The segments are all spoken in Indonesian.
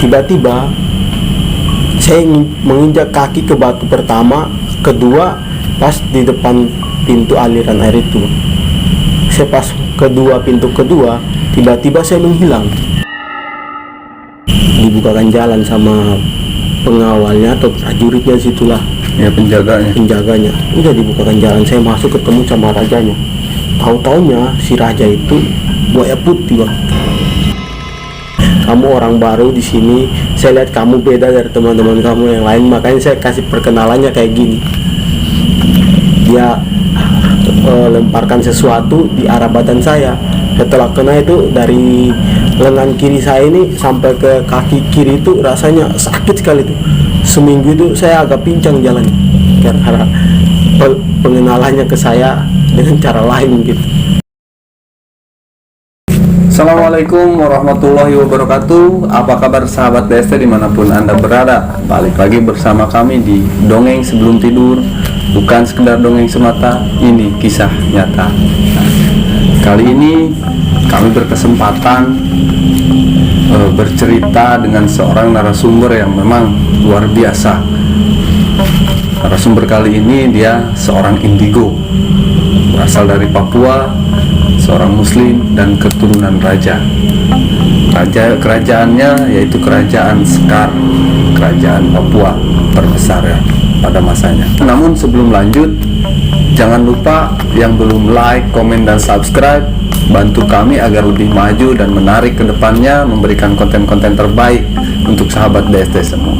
Tiba-tiba saya menginjak kaki ke batu pertama, kedua pas di depan pintu aliran air itu. Saya pas pintu kedua, tiba-tiba saya menghilang. Dibukakan jalan sama pengawalnya atau prajuritnya, situlah Ya, penjaganya. Udah dibukakan jalan, saya masuk ketemu sama rajanya. Tahu-taunya si raja itu buaya putih, Bang. Kamu orang baru di sini, saya lihat kamu beda dari teman-teman kamu yang lain, makanya saya kasih perkenalannya kayak gini. Dia lemparkan sesuatu di arah badan saya. Setelah kena itu, dari lengan kiri saya ini sampai ke kaki kiri itu rasanya sakit sekali tuh. Seminggu itu saya agak pincang jalan karena pengenalannya ke saya dengan cara lain gitu. Assalamualaikum warahmatullahi wabarakatuh. Apa kabar sahabat DST dimanapun Anda berada? Balik lagi bersama kami di Dongeng Sebelum Tidur. Bukan sekedar dongeng semata, ini kisah nyata. Kali ini kami berkesempatan bercerita dengan seorang narasumber yang memang luar biasa. Narasumber kali ini dia seorang indigo, berasal dari Papua, seorang muslim dan keturunan raja. Kerajaannya yaitu Kerajaan Sekar, Kerajaan Papua terbesar ya pada masanya. Namun sebelum lanjut, jangan lupa yang belum like, komen, dan subscribe, bantu kami agar lebih maju dan menarik ke depannya, memberikan konten-konten terbaik untuk sahabat DST semua.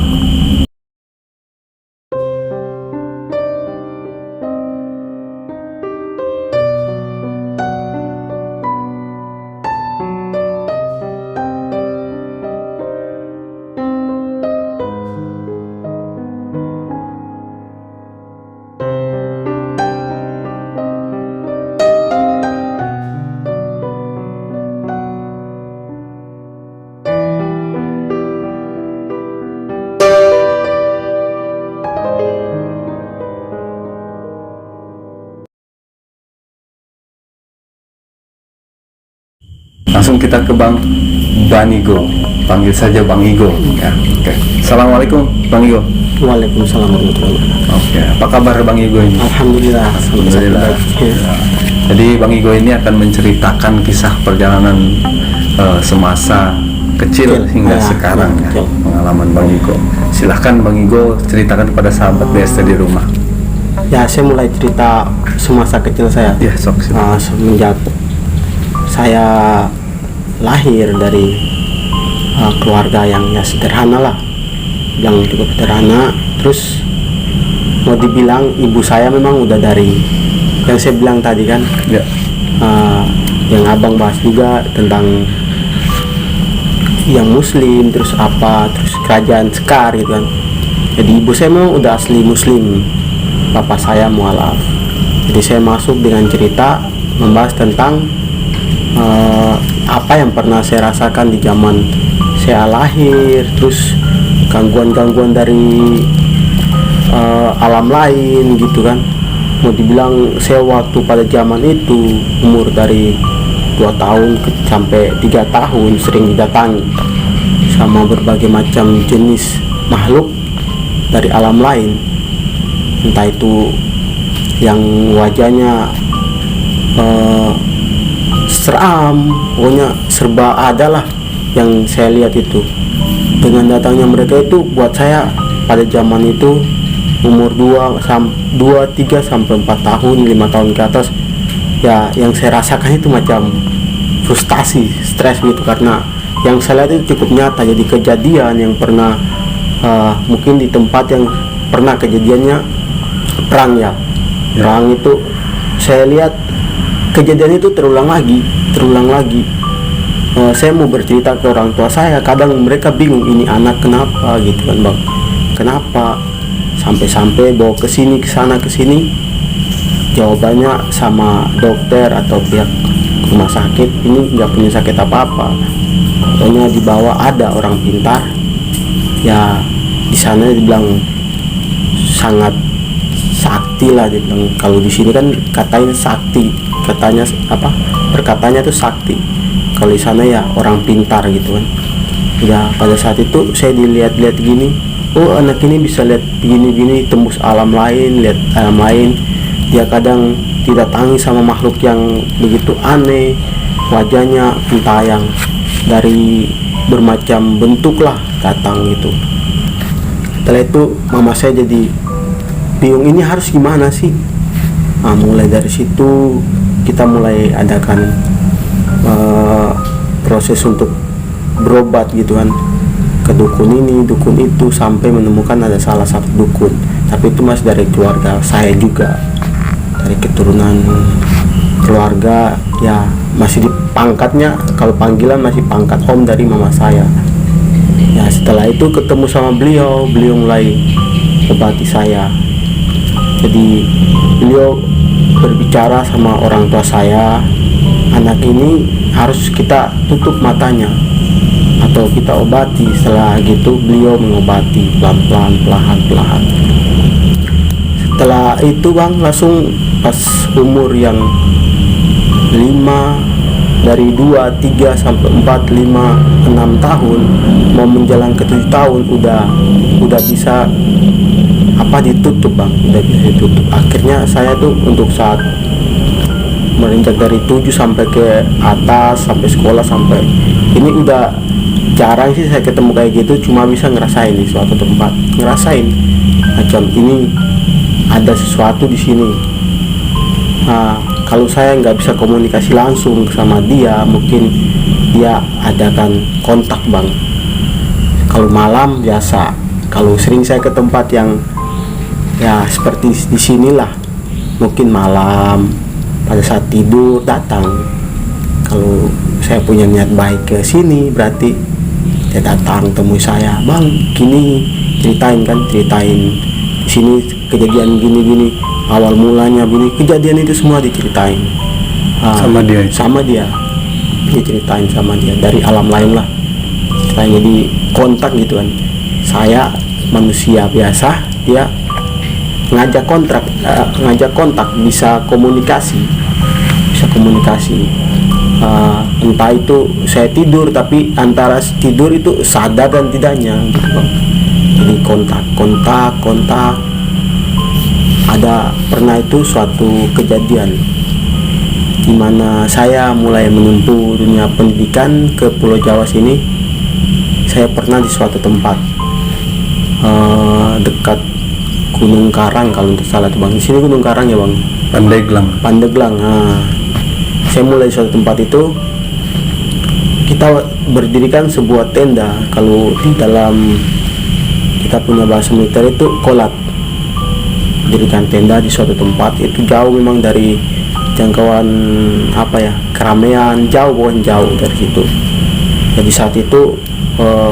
Langsung kita ke Bang Igo, panggil saja Bang Igo ya. Oke. Assalamualaikum Bang Igo. Waalaikumsalam warahmatullahi wabarakatuh. Oke, apa kabar Bang Igo ini? Alhamdulillah. Ya. Jadi Bang Igo ini akan menceritakan kisah perjalanan semasa kecil hingga sekarang ya, pengalaman Bang Igo. Silahkan Bang Igo ceritakan kepada sahabat DST di rumah. Ya, saya mulai cerita semasa kecil saya. Ya, sok. Semenjak saya lahir dari keluarga yang ya sederhana lah, yang cukup sederhana. Terus mau dibilang ibu saya memang udah dari yang saya bilang tadi kan ya. Yang abang bahas juga tentang yang muslim, terus kerajaan Sekar gitu kan. Jadi ibu saya memang udah asli muslim, bapak saya mualaf. Jadi saya masuk dengan cerita membahas tentang apa yang pernah saya rasakan di zaman saya lahir, terus gangguan-gangguan dari alam lain gitu kan. Mau dibilang saya waktu pada zaman itu umur dari 2 tahun sampai 3 tahun sering didatangi sama berbagai macam jenis makhluk dari alam lain, entah itu yang wajahnya seram, pokoknya serba ada lah yang saya lihat itu. Dengan datangnya mereka itu buat saya pada zaman itu umur 2, 3 sampai 4 tahun, 5 tahun ke atas ya, yang saya rasakan itu macam frustasi, stres gitu, karena yang saya lihat itu cukup nyata. Jadi kejadian yang pernah mungkin di tempat yang pernah kejadiannya perang ya. Perang itu saya lihat kejadian itu terulang lagi. Saya mau bercerita ke orang tua saya, kadang mereka bingung, ini anak kenapa gitu kan Bang, kenapa sampai bawa ke sini ke sana ke sini. Jawabannya sama dokter atau pihak rumah sakit, ini nggak punya sakit apa-apa, pokoknya dibawa ada orang pintar ya di sana, dibilang sangat sakti lah, dibilang kalau di sini kan katanya sakti, katanya apa, perkataannya tuh sakti, kalau di sana ya orang pintar gitu kan. Ya pada saat itu saya dilihat-lihat gini, oh anak ini bisa lihat begini-gini, tembus alam lain, lihat alam lain. Dia kadang didatangi sama makhluk yang begitu aneh, wajahnya entah yang dari bermacam bentuk lah datang gitu. Setelah itu mama saya jadi bingung, ini harus gimana sih. Nah, mulai dari situ kita mulai adakan proses untuk berobat gitu kan, ke dukun ini dukun itu, sampai menemukan ada salah satu dukun, tapi itu masih dari keluarga saya juga, dari keturunan keluarga ya, masih di pangkatnya, kalau panggilan masih pangkat om dari mama saya. Ya setelah itu ketemu sama beliau mulai obati saya. Jadi beliau berbicara sama orang tua saya, anak ini harus kita tutup matanya atau kita obati. Setelah gitu beliau mengobati pelan-pelan, perlahan-lahan. Setelah itu bang, langsung pas umur yang 5, dari 2, 3, sampai 4, 5, 6 tahun mau menjalan ke 7 tahun udah bisa ditutup bang, udah bisa ditutup. Akhirnya saya tuh untuk saat merinjak dari 7 sampai ke atas, sampai sekolah, sampai ini udah jarang sih saya ketemu kayak gitu, cuma bisa ngerasain di suatu tempat, ngerasain macam ini ada sesuatu di sini. Nah, kalau saya nggak bisa komunikasi langsung sama dia, mungkin dia adakan kontak bang. Kalau malam biasa, kalau sering saya ke tempat yang ya seperti di sinilah, mungkin malam pada saat tidur datang. Kalau saya punya niat baik ke sini, berarti dia datang temui saya, bang gini, ceritain di sini kejadian gini, awal mulanya gini, kejadian itu semua diceritain. Sama dia diceritain sama dia dari alam lain lah, ceritanya di kontak gitu kan. Saya manusia biasa, dia ngajak kontak, bisa komunikasi. Entah itu saya tidur, tapi antara tidur itu sadar dan tidaknya gitu bang. Jadi kontak. Ada pernah itu suatu kejadian dimana saya mulai menempuh dunia pendidikan ke Pulau Jawa sini. Saya pernah di suatu tempat dekat Gunung Karang kalau tidak salah tuh bang. Di sini Gunung Karang ya bang. Pandeglang. Nah, saya mulai di suatu tempat itu, kita berdirikan sebuah tenda. Kalau di dalam kita punya bahasa militer itu kolat. Dirikan tenda di suatu tempat itu jauh memang dari jangkauan keramaian, jauh dari situ. Jadi saat itu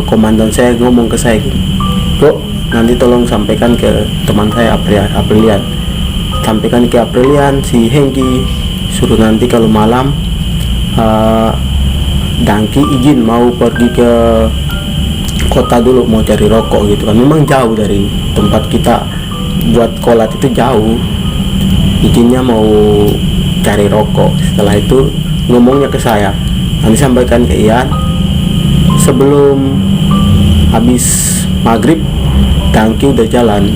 komandan saya ngomong ke saya gini, bro, nanti tolong sampaikan ke teman saya Aprilian, sampaikan ke Aprilian si Hengki, suruh nanti kalau malam Dangki izin mau pergi ke kota dulu, mau cari rokok gitu kan. Memang jauh dari tempat kita buat kolat itu jauh, izinnya mau cari rokok. Setelah itu ngomongnya ke saya, nanti sampaikan ke Ian sebelum habis maghrib Dangki udah jalan.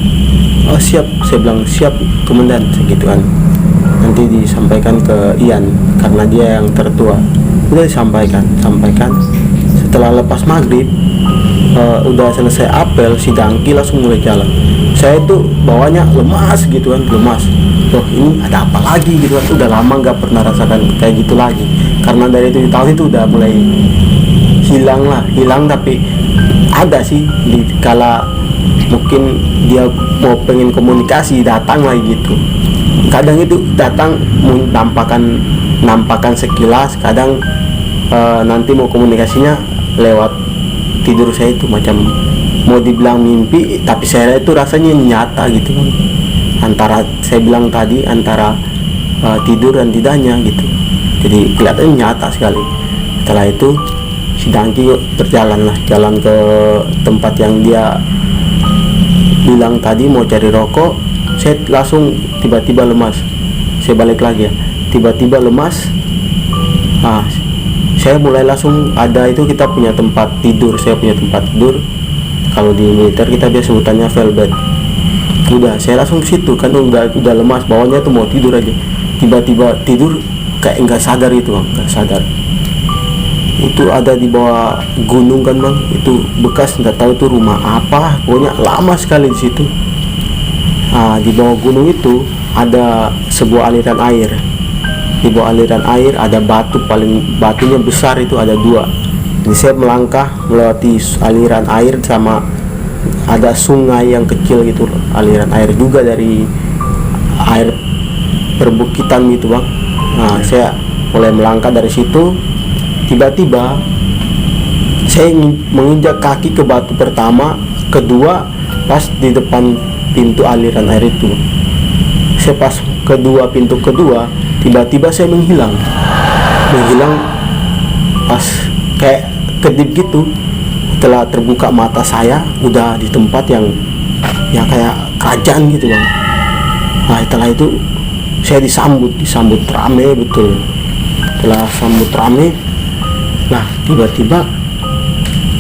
Oh siap, saya bilang siap komandan, segitu kan. Nanti disampaikan ke Ian karena dia yang tertua. Udah disampaikan. Setelah lepas maghrib udah selesai apel, si Dangki langsung mulai jalan. Saya tuh bawanya lemas gitu kan, loh ini ada apa lagi gitu kan. Udah lama nggak pernah rasakan kayak gitu lagi, karena dari 7 tahun itu udah mulai hilang, tapi ada sih di kala mungkin dia mau pengen komunikasi datang lagi gitu. Kadang itu datang nampakan sekilas, kadang nanti mau komunikasinya lewat tidur saya itu, macam mau dibilang mimpi tapi saya itu rasanya nyata gitu kan. Antara saya bilang tadi antara tidur dan tidaknya gitu, jadi kelihatannya nyata sekali. Setelah itu si Dangki jalan ke tempat yang dia bilang tadi mau cari rokok. Saya langsung tiba-tiba lemas, saya balik lagi ya, tiba-tiba lemas. saya mulai langsung ada itu, kita punya tempat tidur, saya punya tempat tidur. Kalau di militer kita biasa sebutannya velvet. Udah saya langsung ke situ kan, udah lemas bawahnya tuh mau tidur aja, tiba-tiba tidur kayak nggak sadar itu bang, nggak sadar. Itu ada di bawah gunung kan bang, itu bekas nggak tahu tuh rumah apa, pokoknya lama sekali di situ. Nah, di bawah gunung itu ada sebuah aliran air. Di bawah aliran air ada batu, batunya besar itu ada 2. Jadi saya melangkah melewati aliran air, sama ada sungai yang kecil gitu, aliran air juga dari air perbukitan gitu bang. Nah, saya mulai melangkah dari situ. Tiba-tiba saya menginjak kaki ke batu pertama, kedua pas di depan pintu aliran air itu. Saya pas pintu kedua, tiba-tiba saya menghilang pas kayak kedip gitu. Setelah terbuka mata saya, udah di tempat yang kayak kerajaan gitu bang. Nah, setelah itu saya disambut rame betul. Setelah sambut rame, nah tiba-tiba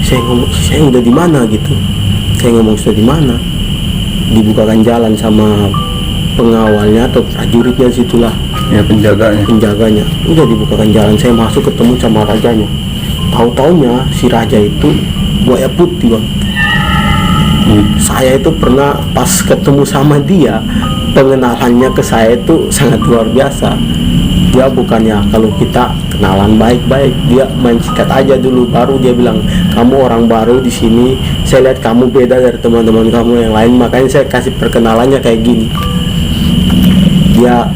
saya ngomong, saya udah di mana gitu. Saya ngomong sudah di mana, dibukakan jalan sama pengawalnya atau prajuritnya situlah ya, penjaganya. Udah dibukakan jalan, saya masuk ketemu sama rajanya. Tahu-taunya si raja itu buaya putih bang. Saya itu pernah pas ketemu sama dia, pengenalannya ke saya itu sangat luar biasa. Dia bukannya kalau kita kenalan baik-baik, dia main sikat aja dulu, baru dia bilang, kamu orang baru di sini, saya lihat kamu beda dari teman-teman kamu yang lain, makanya saya kasih perkenalannya kayak gini. Dia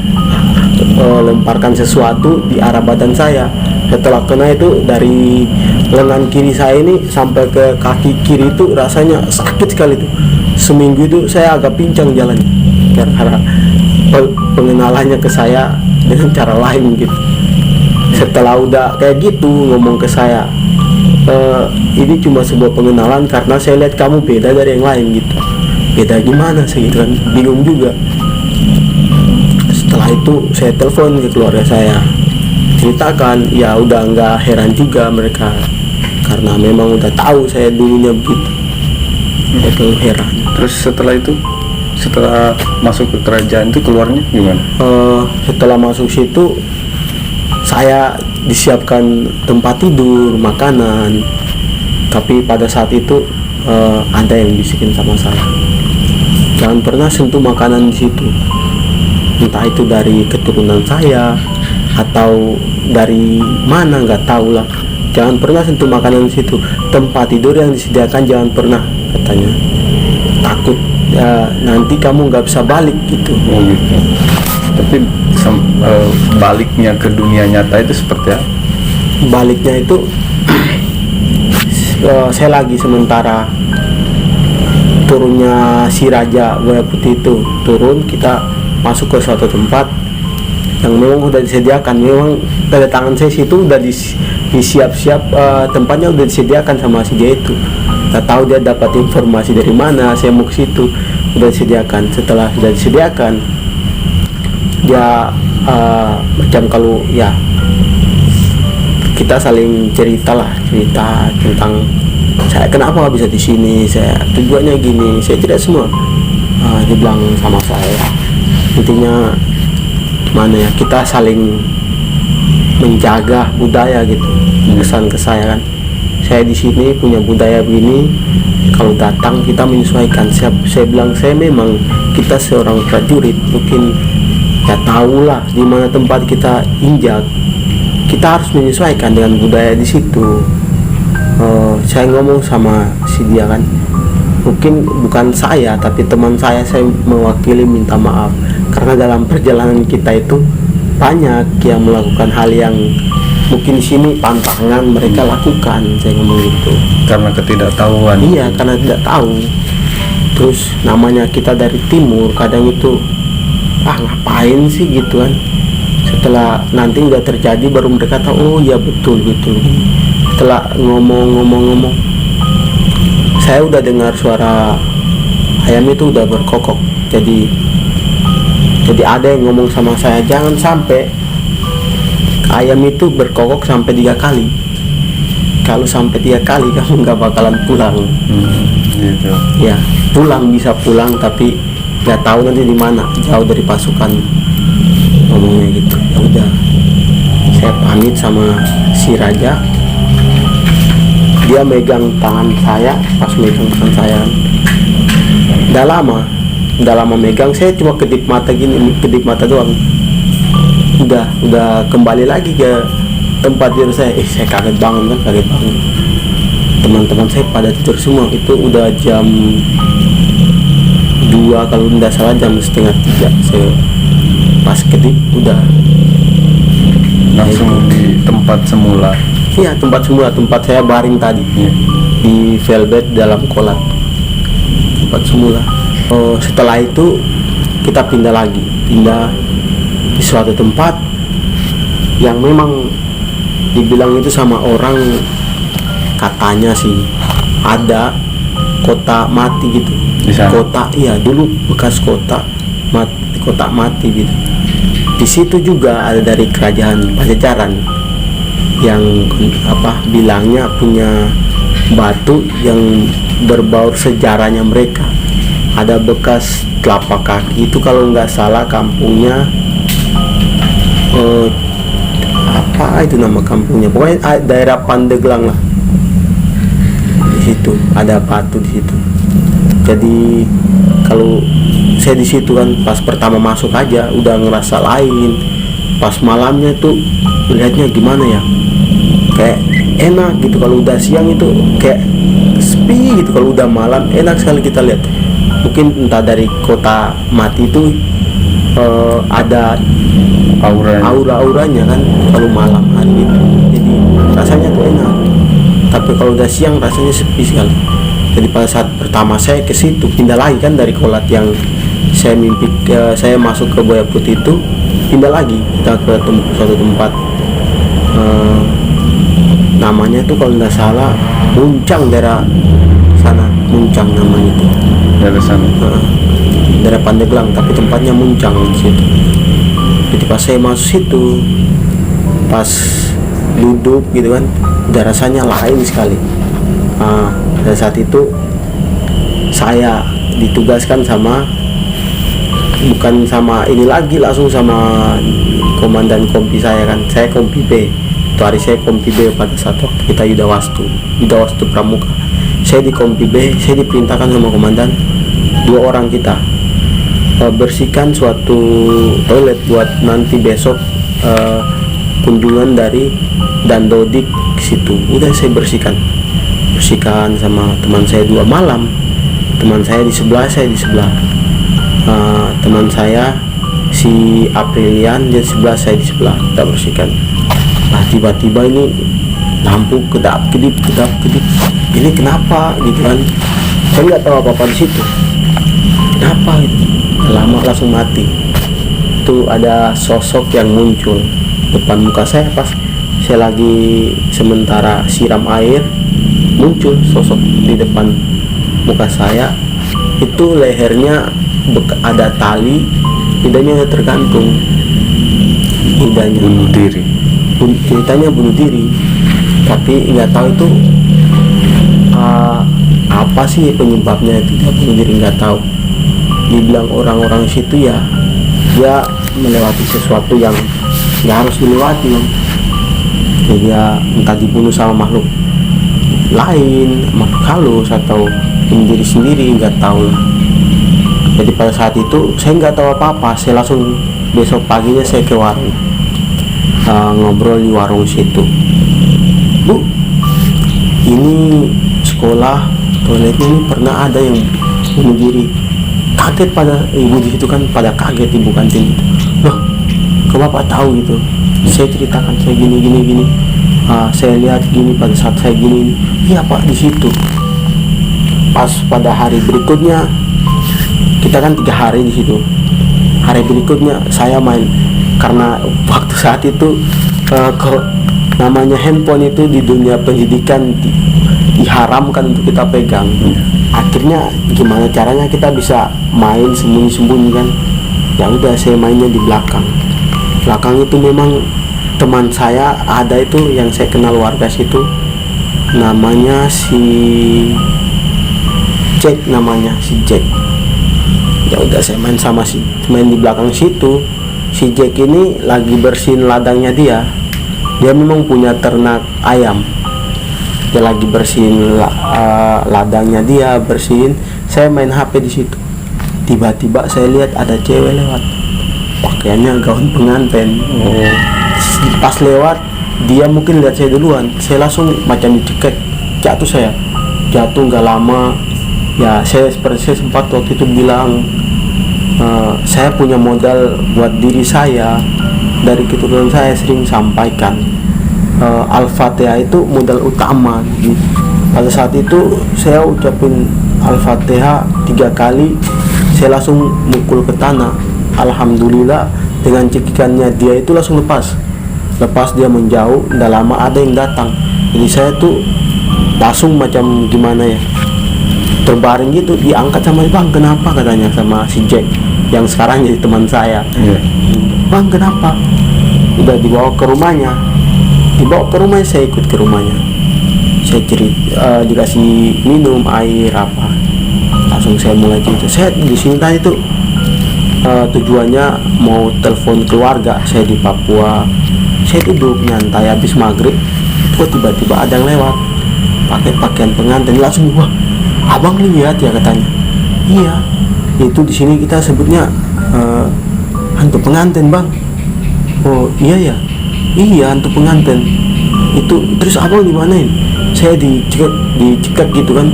lemparkan sesuatu di arah badan saya. Setelah kena itu, dari lengan kiri saya ini sampai ke kaki kiri itu rasanya sakit sekali tuh. Seminggu itu saya agak pincang jalannya karena pengenalannya ke saya dengan cara lain gitu. Setelah udah kayak gitu ngomong ke saya, ini cuma sebuah pengenalan karena saya lihat kamu beda dari yang lain gitu. Beda gimana sih gitu kan, bingung juga. Setelah itu saya telepon ke keluarga saya, ceritakan. Ya udah nggak heran juga mereka, karena memang udah tahu saya dulunya begitu. Itu heran. Terus setelah masuk ke kerajaan itu keluarnya gimana? Setelah masuk situ, saya disiapkan tempat tidur, makanan. Tapi pada saat itu ada yang bisikin sama saya, jangan pernah sentuh makanan di situ. Entah itu dari keturunan saya atau dari mana nggak tahu lah. Jangan pernah sentuh makanan di situ. Tempat tidur yang disediakan jangan pernah, katanya. Takut ya nanti kamu nggak bisa balik gitu. Oh gitu. Tapi baliknya ke dunia nyata itu seperti apa? Baliknya itu saya lagi sementara turunnya si Raja Buaya Putih itu turun, kita masuk ke suatu tempat yang memang udah disediakan. Memang tanda tangan saya situ udah disiap-siap, tempatnya udah disediakan sama si dia itu. Nggak tahu dia dapat informasi dari mana, saya mau ke situ, udah disediakan. Setelah sudah disediakan, dia macam kalau ya kita saling cerita tentang saya kenapa bisa di sini, saya tujuannya gini, saya tidak semua. Dia bilang sama saya, intinya gimana ya, kita saling menjaga budaya gitu. Kesan ke saya kan, saya di sini punya budaya begini, kalau datang kita menyesuaikan. Saya bilang saya memang kita seorang prajurit, mungkin ya tahu lah di mana tempat kita injak, kita harus menyesuaikan dengan budaya di situ. Saya ngomong sama si dia kan, mungkin bukan saya tapi teman saya mewakili minta maaf karena dalam perjalanan kita itu banyak yang melakukan hal yang mungkin di sini pantangan mereka lakukan. Saya ngomong gitu karena ketidaktahuan. Iya, karena tidak tahu. Terus namanya kita dari timur, kadang itu ngapain sih gitu kan. Setelah nanti udah terjadi baru mereka tahu, oh ya betul. Setelah ngomong, saya udah dengar suara ayam itu udah berkokok. Jadi ada yang ngomong sama saya, jangan sampai ayam itu berkokok sampai 3 kali. kalau sampai 3 kali kamu nggak bakalan pulang. Gitu. Ya pulang bisa pulang tapi nggak tahu nanti di mana, jauh dari pasukan, ngomongnya gitu. Ya udah, saya pamit sama si raja. Dia megang tangan saya, pas megang tangan saya udah lama megang, saya cuma kedip mata gini, kedip mata doang. Udah kembali lagi ke tempat tidur saya. Saya kaget banget. Teman-teman saya pada tidur semua. Itu udah jam 2, kalau tidak salah jam setengah 3. Saya pas kedip udah Langsung di tempat semula. iya, tempat semula, tempat saya baring tadi. Iya. Di velvet dalam kolat, tempat semula. Setelah itu kita pindah di suatu tempat yang memang dibilang itu sama orang, katanya sih ada kota mati gitu. Di sana? Kota, iya, dulu bekas kota mati gitu. Di situ juga ada dari kerajaan Pajajaran yang bilangnya punya batu yang berbaur sejarahnya mereka. Ada bekas telapak kaki, itu kalau nggak salah kampungnya apa itu nama kampungnya, pokoknya daerah Pandeglang lah. Di situ ada batu di situ. Jadi kalau saya di situ kan pas pertama masuk aja udah ngerasa lain. Pas malamnya tuh lihatnya gimana ya, kayak enak gitu. Kalau udah siang itu kayak sepi gitu, kalau udah malam enak sekali kita lihat. Mungkin entah dari kota mati itu ada aura-auranya kan kalau malam hari itu, jadi rasanya tuh enak. Tapi kalau udah siang rasanya sepi sekali. Jadi pada saat pertama saya ke situ, pindah lagi kan dari kolat yang saya masuk ke Buaya Putih itu, pindah lagi kita ke suatu tempat, namanya tuh kalau nggak salah Muncang, daerah sana, Muncang namanya itu. Dari sana. Daerah Pandeglang tapi tempatnya Muncang di situ. Jadi pas saya masuk situ, pas duduk gitu kan, udah rasanya lain sekali. Pada saat itu saya ditugaskan bukan sama ini lagi, langsung sama komandan kompi saya kan. Saya kompi B. Itu hari saya kompi B pada saat waktu kita Yuda Wastu Pramuka. Saya di kompi B, saya diperintahkan sama komandan 2 orang kita bersihkan suatu toilet buat nanti besok kunjungan dari Dandodik ke situ. Udah saya bersihkan sama teman saya 2 malam. Teman saya di sebelah, saya di sebelah. Teman saya si Aprilian di sebelah, saya di sebelah. Kita bersihkan. Nah tiba-tiba ini lampu kedap-kedip. Ini kenapa gitu kan? Saya nggak tahu apa-apa di situ. Kenapa gitu? Lama langsung mati. Itu ada sosok yang muncul depan muka saya pas saya lagi sementara siram air. Muncul sosok di depan muka saya. Itu lehernya ada tali, lidahnya tergantung. Lidahnya Bunuh diri. Ceritanya bunuh diri, tapi nggak tahu itu apa sih penyebabnya tidak bunuh diri, nggak tahu. Dibilang orang-orang situ ya dia melewati sesuatu yang nggak harus dilewati. Jadi dia entah dibunuh sama makhluk lain, makhluk halus atau bunuh diri sendiri, nggak tahu lah. Jadi pada saat itu saya nggak tahu apa-apa. Saya langsung besok paginya saya ke warung, ngobrol di warung situ. Bu, ini sekolah toiletnya ini pernah ada yang bunuh diri. Kaget pada ibu di situ kan, pada kaget ibu kantin. Loh, kok bapak tahu gitu? Saya ceritakan saya gini. Saya lihat gini pada saat saya gini. Iya pak, di situ. Pas pada hari berikutnya, kita kan 3 hari di situ. Hari berikutnya saya main, karena waktu saat itu namanya handphone itu di dunia pendidikan diharamkan untuk kita pegang. Akhirnya gimana caranya kita bisa main sembunyi-sembunyi kan? Ya udah saya mainnya di belakang itu memang teman saya ada itu yang saya kenal warga situ, namanya si Jack, ya udah saya main di belakang situ. Si Jack ini lagi bersihin ladangnya dia memang punya ternak ayam, dia lagi bersihin ladangnya dia bersihin. Saya main HP di situ, tiba-tiba saya lihat ada cewek lewat, pakaiannya gaun pengantin. Pas lewat dia mungkin lihat saya duluan, saya langsung macam dicekek, jatuh nggak lama ya. Saya sempat waktu itu bilang, saya punya modal buat diri saya, dari keturunan saya sering sampaikan, Al-Fatihah itu modal utama gitu. Pada saat itu saya ucapin Al-Fatihah 3 kali, saya langsung mukul ke tanah. Alhamdulillah dengan cekikannya dia itu langsung lepas dia menjauh. Udah lama ada yang datang, jadi saya tuh langsung macam gimana ya, terbaring gitu, diangkat sama bang, kenapa katanya sama si Jack yang sekarang jadi teman saya. Bang kenapa? Udah dibawa ke rumahnya, saya ikut ke rumahnya, saya dikasih minum air apa, langsung saya mulai cerita. Saya di sini tadi tuh tujuannya mau telepon keluarga saya di Papua. Saya duduk nyantai habis maghrib, kok tiba-tiba ada yang lewat pakai pakaian pengantin. Langsung, wah abang lihat ya katanya. Iya, itu di sini kita sebutnya hantu pengantin bang. Oh iya ya, iya hantu pengantin itu. Terus abang dimanain? Saya dicekek gitu kan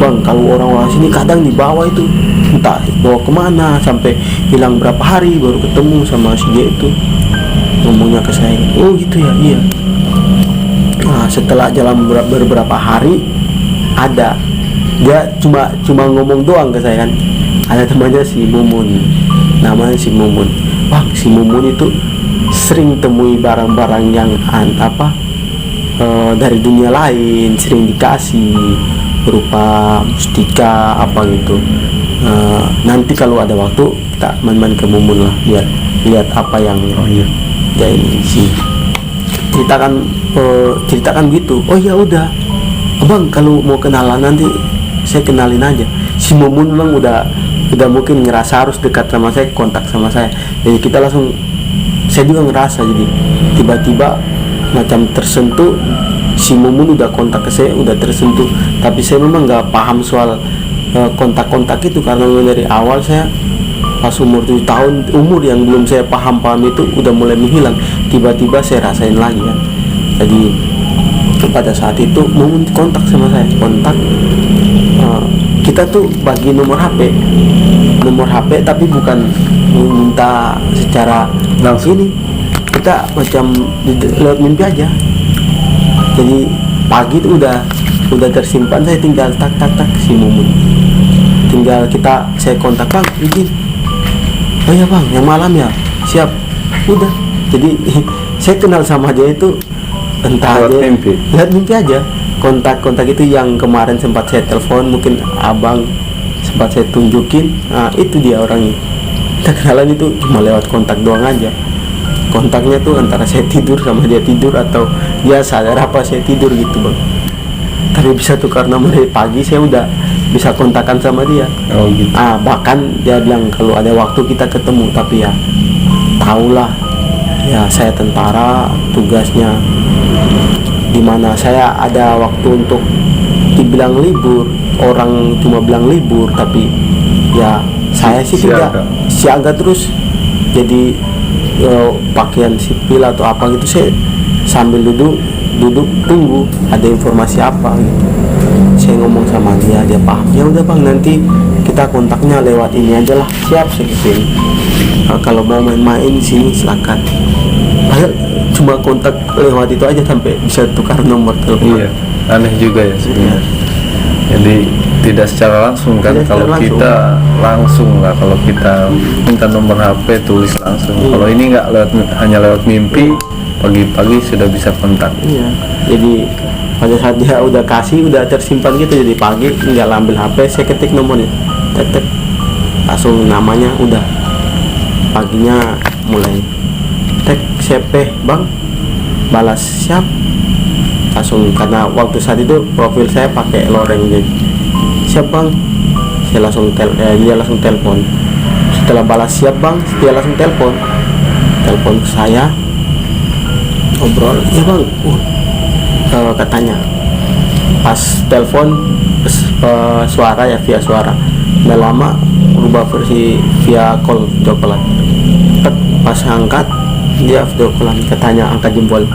bang. Kalau orang-orang sini kadang dibawa itu, entah bawa kemana, sampai hilang berapa hari baru ketemu sama si dia itu. Ngomongnya ke saya, oh gitu ya, iya. Nah, setelah jalan beberapa hari, ada dia cuma ngomong doang ke saya kan. Ada temannya si Mumun, namanya si Mumun. Bang, si Mumun itu sering temui barang-barang yang dari dunia lain, sering dikasih berupa mustika apa gitu. Nanti kalau ada waktu kita main-main ke Mumun lah, biar lihat apa yang dia ini sih ceritakan gitu. Oh ya udah abang, kalau mau kenalan nanti saya kenalin aja. Si Mumun memang udah mungkin ngerasa harus dekat sama saya, kontak sama saya, jadi kita langsung, saya juga ngerasa, jadi tiba-tiba macam tersentuh. Si Mumun udah kontak ke saya, udah tersentuh, tapi saya memang nggak paham soal kontak-kontak itu, karena dari awal saya pas umur 7 tahun, umur yang belum saya paham itu udah mulai menghilang. Tiba-tiba saya rasain lagi kan. Jadi pada saat itu Mumun kontak sama saya, kita tuh bagi nomor HP tapi bukan minta secara langsung. Ini kita macam lewat mimpi aja. Jadi pagi itu udah tersimpan, saya tinggal tak si Mumun, tinggal saya kontak, bang izin. Oh iya bang, yang malam ya, siap. Udah, jadi saya kenal sama dia itu entah aja lihat mimpi aja. Kontak itu yang kemarin sempat saya telepon, mungkin abang sempat saya tunjukin, nah itu dia orangnya. Kita kenalan itu cuma lewat kontak doang aja. Kontaknya tuh antara saya tidur sama dia tidur, atau dia sadar apa saya tidur gitu bang. Tapi bisa tuh karena mulai pagi saya udah bisa kontakan sama dia. Oh gitu. Bahkan dia bilang kalau ada waktu kita ketemu, tapi ya tahulah ya, saya tentara, tugasnya dimana saya ada waktu untuk dibilang libur. Orang cuma bilang libur, tapi ya saya sih tidak siaga terus. Jadi pakaian sipil atau apa gitu, saya sambil duduk tunggu ada informasi apa gitu. Saya ngomong sama dia paham. Ya udah bang, nanti kita kontaknya lewat ini aja lah. Siap, saya kesini. Kalau mau main-main sini silakan. Padahal cuma kontak lewat itu aja sampai bisa tukar nomor telepon. Iya, aneh juga ya sebenarnya. Jadi tidak secara langsung kan. Kalau kita langsung lah, kalau kita minta nomor HP tulis langsung. Kalau ini nggak, hanya lewat mimpi, pagi-pagi sudah bisa kontak. Iya, jadi pada saat dia udah kasih, udah tersimpan gitu, jadi pagi tinggal ambil HP, saya ketik nomornya, tek langsung namanya, udah paginya mulai tek siapa bang, balas siap, langsung, karena waktu saat itu profil saya pakai loreng, jadi siap bang, saya langsung dia langsung telepon. Setelah balas siap bang, dia langsung telepon ke saya, ngobrol, ya bang, katanya pas telepon suara ya, via suara, udah lama berubah versi via call, video call. Pas angkat dia video call, katanya angkat jempol,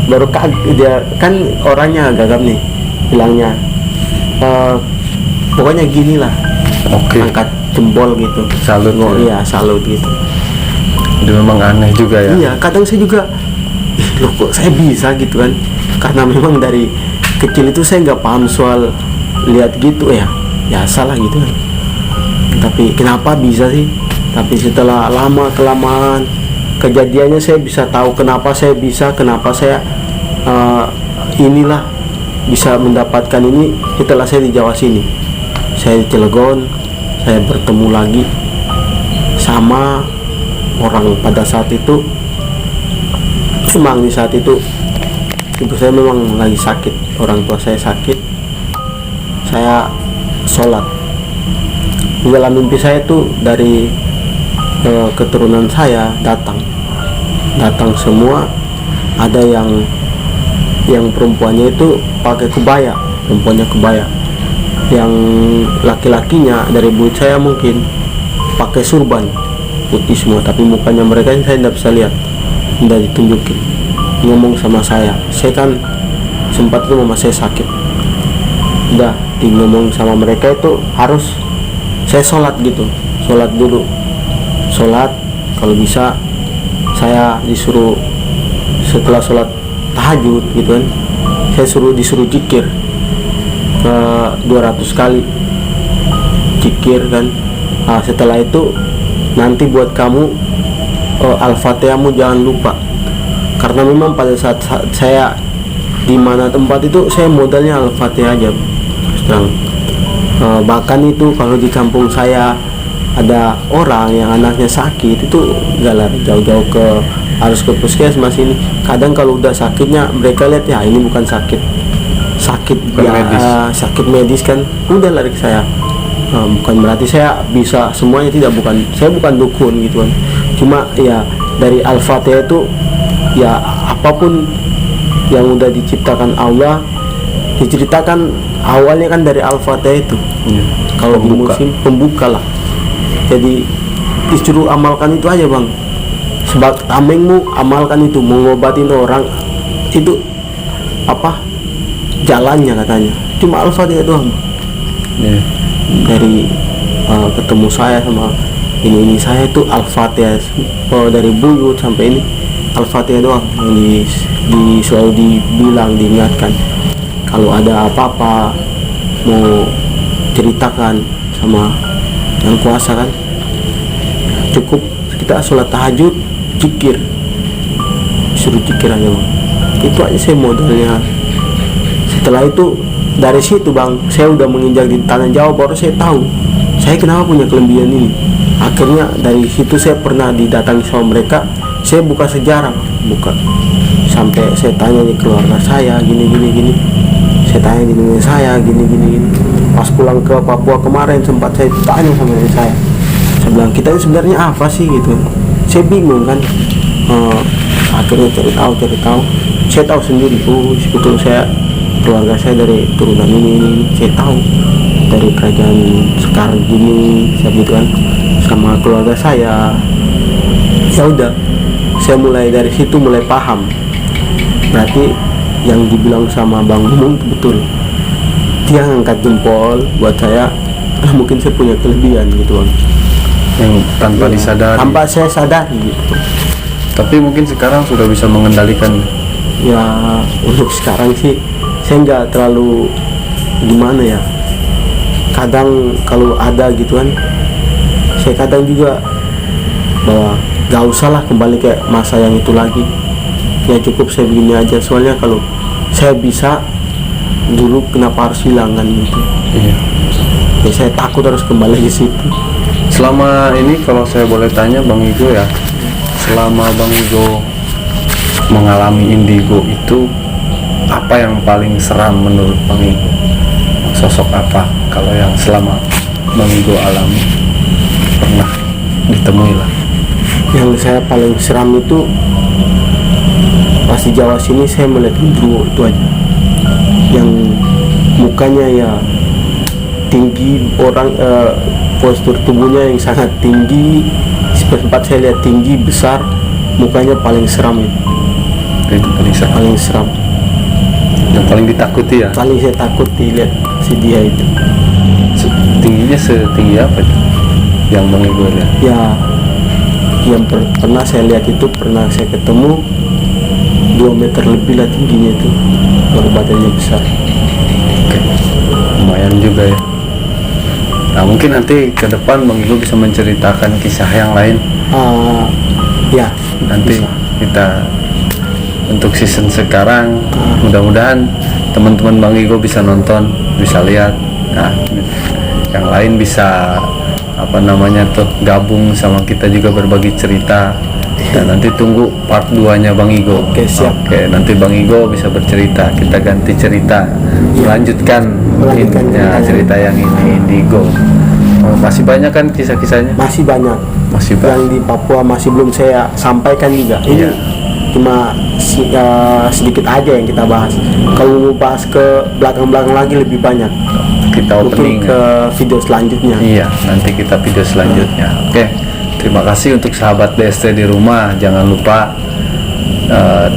baru dia kan orangnya gagap nih, bilangnya pokoknya gini lah, angkat jempol gitu, salut ya. Iya salut gitu. Itu memang aneh juga ya. Iya, kadang saya juga loh kok saya bisa gitu kan, karena memang dari kecil itu saya nggak paham soal lihat gitu ya salah gitu kan, tapi kenapa bisa sih. Tapi setelah lama kelamaan kejadiannya saya bisa tahu kenapa saya bisa, kenapa saya inilah bisa mendapatkan ini. Setelah saya di Jawa sini, saya di Cilegon, saya bertemu lagi sama orang pada saat itu. Memang di saat itu ibu saya memang lagi sakit, orang tua saya sakit. Saya sholat, di dalam mimpi saya itu dari keturunan saya datang semua. Ada yang perempuannya itu pakai kebaya, perempuannya kebaya, yang laki-lakinya dari buyut saya mungkin pakai surban putih semua, tapi mukanya mereka saya tidak bisa lihat, tidak ditunjukin. Ngomong sama saya kan sempat itu mama saya sakit, udah di ngomong sama mereka itu harus saya sholat gitu, sholat dulu, sholat kalau bisa. Saya disuruh setelah sholat tahajud gitu kan, saya disuruh zikir 200 kali zikir kan. Setelah itu nanti buat kamu Al-Fatihahmu jangan lupa, karena memang pada saat saya di mana tempat itu saya modalnya Al-Fatihah aja terang. Bahkan itu kalau di kampung saya ada orang yang anaknya sakit itu gak lari jauh-jauh harus ke puskesmas ini. Kadang kalau udah sakitnya mereka lihat ya ini bukan sakit ya medis. Sakit medis kan, udah lari ke saya. Bukan berarti saya bisa semuanya, tidak, saya bukan dukun gitu kan. Cuma ya dari Al-Fatihah itu ya apapun yang udah diciptakan Allah diceritakan awalnya kan dari Al-Fatihah itu. Kalau di musim pembuka lah. Jadi disuruh amalkan itu aja bang, sebab tamengmu amalkan itu, mengobatin orang itu apa jalannya katanya cuma Al-Fatihah doang. Dari ketemu saya sama ini saya itu Al-Fatihah, dari buyut sampai ini Al-Fatihah doang yang selalu dibilang, diingatkan kalau ada apa-apa mau ceritakan sama yang kuasa kan. Cukup kita sholat tahajud, zikir, suruh zikir aja bang, itu aja saya modalnya. Setelah itu dari situ bang, saya udah menginjak di tanah Jawa, baru saya tahu saya kenapa punya kelebihan ini. Akhirnya dari situ saya pernah didatangi sama mereka, saya buka sejarah, sampai saya tanya di keluarga saya gini, saya tanya di dunia saya gini. Pas pulang ke Papua kemarin sempat saya tanya sama diri saya bilang kita ini sebenarnya apa sih gitu. Saya bingung kan. Akhirnya cari tahu, saya tahu sendiri, sebetulnya saya, keluarga saya dari turunan ini, saya tahu dari kerajaan Sekar gini, saya gitu kan, sama keluarga saya. Ya udah, saya mulai dari situ mulai paham, berarti yang dibilang sama Bang Mumung betul. Dia ngangkat jempol buat saya, mungkin saya punya kelebihan gitu bang, yang tanpa disadari, tanpa saya sadari gitu. Tapi mungkin sekarang sudah bisa mengendalikan. Ya untuk sekarang sih saya nggak terlalu gimana ya. Kadang kalau ada gitu kan, saya kadang juga bahwa gak usah lah kembali kayak masa yang itu lagi. Ya cukup saya begini aja. Soalnya kalau saya bisa dulu kenapa harus hilang kan gitu. Iya. Ya saya takut harus kembali ke situ. Selama ini kalau saya boleh tanya Bang Igo ya, selama Bang Igo mengalami indigo itu apa yang paling seram menurut Bang Igo? Sosok apa kalau yang selama Bang Igo alami pernah ditemui lah? Yang saya paling seram itu pas di Jawa sini, saya melihat gendruwo itu aja, yang mukanya ya tinggi, orang postur tubuhnya yang sangat tinggi, sempat saya lihat tinggi besar, mukanya paling seram Itu paling seram. paling seram, Yang paling ditakuti ya? paling saya takut dilihat si dia itu. Tingginya setinggi apa itu yang Bang Igo lihat? Ya, yang pernah saya lihat itu, pernah saya ketemu 2 meter lebih lah tingginya itu, baru badannya besar. Oke, lumayan juga ya. Nah mungkin nanti ke depan Bang Igo bisa menceritakan kisah yang lain. Ya, Nanti bisa. kita untuk season sekarang mudah-mudahan teman-teman Bang Igo bisa nonton, bisa lihat. Nah, yang lain bisa gabung sama kita juga berbagi cerita. Dan nanti tunggu part 2-nya Bang Igo. Oke, siap. Oke, nanti Bang Igo bisa bercerita, kita ganti cerita, melanjutkan cerita yang ini Indigo. Masih banyak kan kisah-kisahnya? Masih banyak. Masih Yang banyak. di Papua masih belum saya sampaikan juga. Ini Iya. cuma sedikit aja yang kita bahas. Kalau mau bahas ke belakang-belakang lagi lebih banyak. Kita Mungkin opening. ke video selanjutnya. Iya, nanti kita video selanjutnya. Oke, terima kasih untuk sahabat DST di rumah. Jangan lupa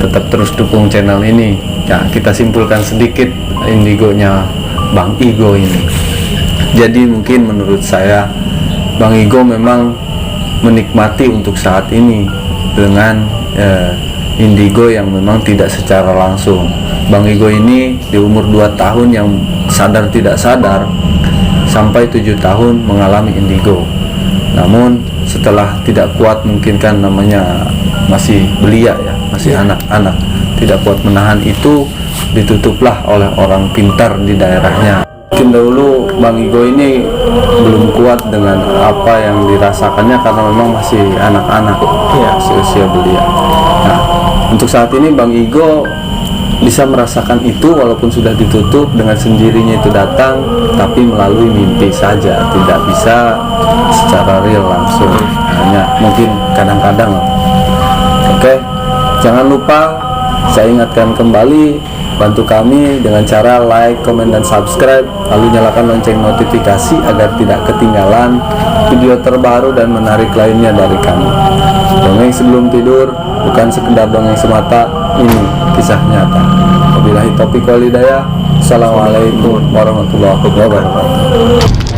tetap terus dukung channel ini. Ya, kita simpulkan sedikit Indigonya Bang Igo ini. Jadi mungkin menurut saya Bang Igo memang menikmati untuk saat ini dengan Indigo yang memang tidak secara langsung. Bang Igo ini di umur 2 tahun yang sadar tidak sadar sampai 7 tahun mengalami indigo. Namun setelah tidak kuat, mungkin kan namanya masih belia ya, masih anak-anak, tidak kuat menahan itu, ditutuplah oleh orang pintar di daerahnya. Mungkin dahulu Bang Igo ini belum kuat dengan apa yang dirasakannya karena memang masih anak-anak, masih usia belia. Nah, untuk saat ini Bang Igo bisa merasakan itu walaupun sudah ditutup, dengan sendirinya itu datang, tapi melalui mimpi saja, tidak bisa secara real langsung, hanya mungkin kadang-kadang. Oke, jangan lupa saya ingatkan kembali, bantu kami dengan cara like, komen, dan subscribe, lalu nyalakan lonceng notifikasi agar tidak ketinggalan video terbaru dan menarik lainnya dari kami. Dongeng sebelum tidur bukan sekedar dongeng semata, ini kisah nyata. Wabillahi taufiq wal hidayah. Assalamualaikum warahmatullahi wabarakatuh.